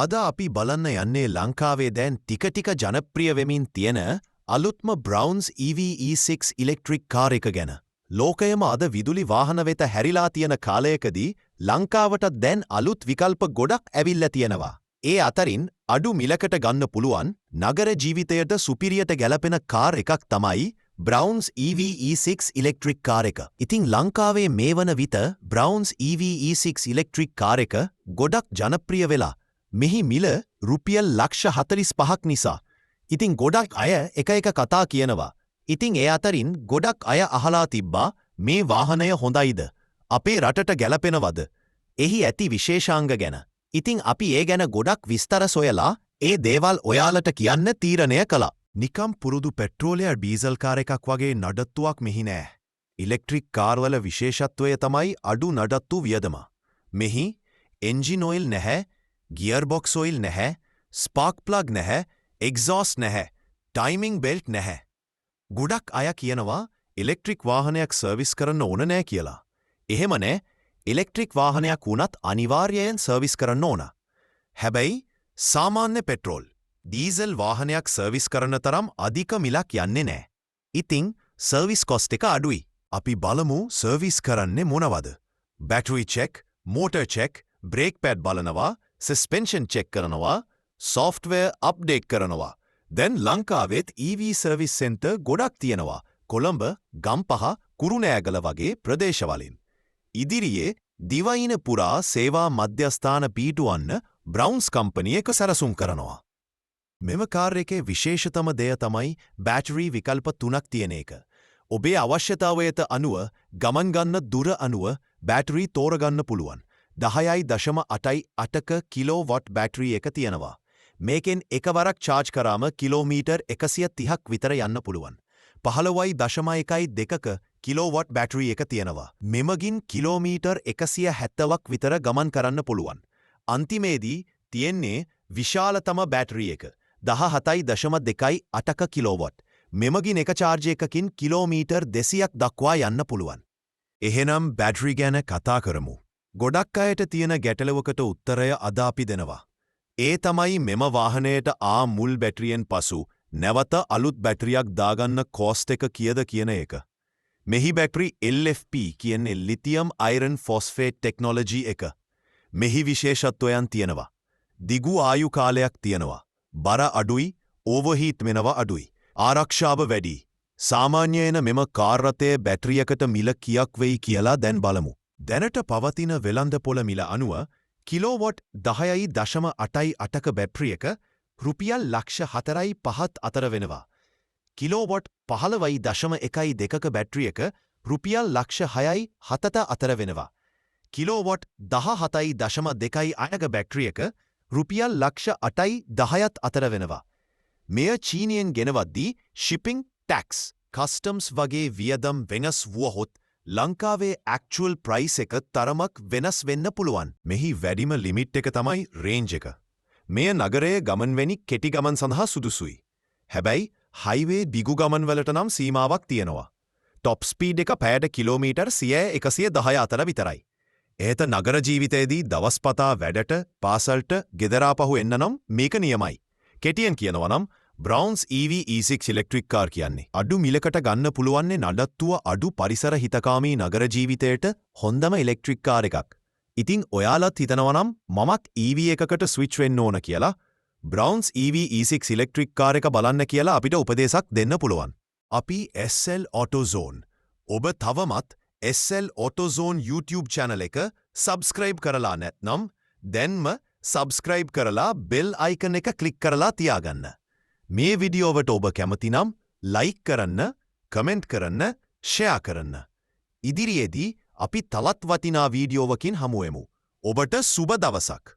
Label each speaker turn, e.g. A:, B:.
A: අද අපි බලන්න යන්නේ ලංකාවේ දැන් ටික ටික ජනප්‍රිය වෙමින් තියෙන අලුත්ම බ්‍රවුන්ස් EV-E6 ඉලෙක්ට්‍රික් කාර් එක ගැන. ලෝකයම අද විදුලි වාහන වෙත හැරිලා තියෙන කාලයකදී ලංකාවට දැන් අලුත් විකල්ප ගොඩක් ඇවිල්ලා තියෙනවා. ඒ අතරින් අඩු මිලකට ගන්න පුළුවන් නගර ජීවිතයට සුපිරියට ගැලපෙන කාර් එකක් තමයි බ්‍රවුන්ස් EV-E6 ඉලෙක්ට්‍රික් කාර් එක. ඉතින් ලංකාවේ මේ වන විට බ්‍රවුන්ස් EV-E6 ඉලෙක්ට්‍රික් කාර් එක ගොඩක් ජනප්‍රිය වෙලා මෙහි මිල රුපියල් ලක්ෂ 45ක් නිසා. ඉතින් ගොඩක් අය එක කතා කියනවා. ඉතින් ඒ අතරින් ගොඩක් අය අහලා තිබ්බා මේ වාහනය හොඳයිද? අපේ රටට ගැලපෙනවද? එහි ඇති විශේෂාංග ගැන. ඉතින් අපි ඒ ගැන ගොඩක් විස්තර සොයලා ඒ දේවල් ඔයාලට කියන්න තීරණය කළා. නිකම් පුරුදු පෙට්‍රෝලය ඩීසල් කාර් එකක් වගේ නඩත්තුවක් මෙහි නෑ. ඉලෙක්ට්‍රික් කාර්වල විශේෂත්වය තමයි අඩු නඩත්තු වියදම. මෙහි එන්ජින් ඔයිල් නැහැ, ගියර්බොක්ස් ඔයිල් නැහැ, ස්පාර්ක් ප්ලග් නැහැ, එක්සෝස්ට් නැහැ, ටයිමිංగ్ බෙල්ට් නැහැ. ගොඩක් අය කියනවා ඉලෙක්ට්‍රික් වාහනයක් සර්විස් කරන්න ඕන නෑ කියලා. එහෙම නෑ, ඉලෙක්ට්‍රික් වාහනයක් වුණත් අනිවාර්යයෙන් සර්විස් කරන්න ඕන. හැබැයි සාමාන්‍ය පෙට්‍රෝල්, ඩීසල් වාහනයක් සර්විස් කරන තරම් අධික මිලක් යන්නේ නෑ. ඉතින් සර්විස් කොස්ට් එක අඩුයි. අපි බලමු සර්විස් කරන්නේ මොනවද? Battery check, motor check, brake pad බලනවා, සස්පෙන්ෂන් චෙක් කරනවා, සොෆ්ට්වෙයාර් අප්ඩේට් කරනවා. දැන් ලංකාවෙත් EV සර්විස් සෙන්ටර් ගොඩක් තියෙනවා. කොළඹ, ගම්පහ, කුරුණෑගල වගේ ප්‍රදේශවලින්. ඉදිරියේ දිවයින පුරා සේවා මධ්‍යස්ථාන පිහිටුවන්න බ්‍රවුන්ස් කම්පැනි එක සැලසුම් කරනවා. මෙම කාර් එකේ විශේෂතම දෙය තමයි බැටරි විකල්ප 3ක් තියෙන එක. ඔබේ අවශ්‍යතාවයට අනුව ගමන් ගන්න දුර අනුව බැටරි තෝරගන්න පුළුවන්. 10.8ක කිලෝවොට් බැටරි එක තියෙනවා. මේකෙන් එකවරක් චාර්ජ් කරාම කිලෝමීටර් 130ක් විතර යන්න පුළුවන්. 15.2ක කිලෝවොට් බැටරි එක තියෙනවා. මෙමගින් කිලෝමීටර් 170ක් විතර ගමන් කරන්න පුළුවන්. අන්තිමේදී තියෙන්නේ විශාලතම බැටරි එක 17.28ක කිලෝවොට්. මෙමගින් එක චාර්ජ් එකකින් කිලෝමීටර් 200ක් දක්වා යන්න පුළුවන්. එහෙනම් බැටරි ගැන කතා කරමු. ගොඩක් අයට තියෙන ගැටලුවකට උත්තරය අද අපි දෙනවා. ඒ තමයි මෙම වාහනයට මුල් බැටරියෙන් පසු නැවත අලුත් බැටරියක් දාගන්න කෝස්ට් එක කීයද කියන එක. මෙහි බැටරි LFP කියන්නේ ලිතියම් අයර්න් ෆොස්ෆේට් ටෙක්නොලොජි එක. මෙහි විශේෂත්වයන් තියෙනවා. දිගු ආයු කාලයක් තියෙනවා. බර අඩුයි, ඕවර්හීට් වෙනවා අඩුයි. ආරක්ෂාව වැඩි. සාමාන්‍යයෙන් මෙම කාර් රථයේ බැටරියකට මිල කීයක් වෙයි කියලා දැන් බලමු. දැනට පවතින වෙළඳපොළ මිල අනුව කිලෝවොට් 10.88ක බැටරි එක රුපියල් ලක්ෂ 4.5 අතර වෙනවා. කිලෝවොට් 15.12ක බැටරි එක රුපියල් ලක්ෂ 6.7 අතර වෙනවා. කිලෝවොට් 17.2ක බැටරි එක රුපියල් ලක්ෂ 8.10 අතර වෙනවා. මෙය චීනයෙන් ගෙනවද්දී ශිපිං ටැක්ස්, කස්ටම්ස් වගේ වියදම් වෙනස් වුවහොත් ලංකාවේ ඇක්චුවල් ප්‍රයිස් එක තරමක් වෙනස් වෙන්න පුළුවන්. මෙහි වැඩිම ලිමිට් එක තමයි රේන්ජ් එක. මෙය නගරයේ ගමන්වැනි කෙටි ගමන් සඳහා සුදුසුයි. හැබැයි හයිවේ දිගු ගමන් වලට නම් සීමාවක් තියෙනවා. ටොප් ස්පීඩ් එක පැයට කිලෝමීටර් 100-110 අතර විතරයි. ඒත නගර ජීවිතයේදී දවස්පතා වැඩට, පාසල්ට, ගෙදරාපහු එන්න නම් මේක නියමයි. කෙටියෙන් කියනවා නම් බ්‍රවුන්ස් EV-E6 ඉලෙක්ට්‍රික් කාර් කියන්නේ අඩු මිලකට ගන්න පුළුවන්නේ නඩත්තුව අඩු පරිසර හිතකාමී නගර ජීවිතයට හොඳම ඉලෙක්ට්‍රික් කාර් එකක්. ඉතින් ඔයාලත් හිතනවා නම් මමත් EV එකකට ස්විච් වෙන්න ඕන කියලා බ්‍රවුන්ස් EV-E6 ඉලෙක්ට්‍රික් කාර් එක බලන්න කියලා අපිට උපදේශක් දෙන්න පුළුවන්. අපි SL AutoZone. ඔබ තවමත් SL AutoZone YouTube channel එක subscribe කරලා නැත්නම් දැන්ම subscribe කරලා bell icon එක click කරලා තියාගන්න. මේ විඩියෝවට ඔබ කැමති නම් ලයික් කරන්න, කමෙන්ට් කරන්න, ෂෙයා කරන්න. ඉදිරියේදී අපි තවත් වටිනා වීඩියෝවකින් හමුවෙමු. ඔබට සුබ දවසක්.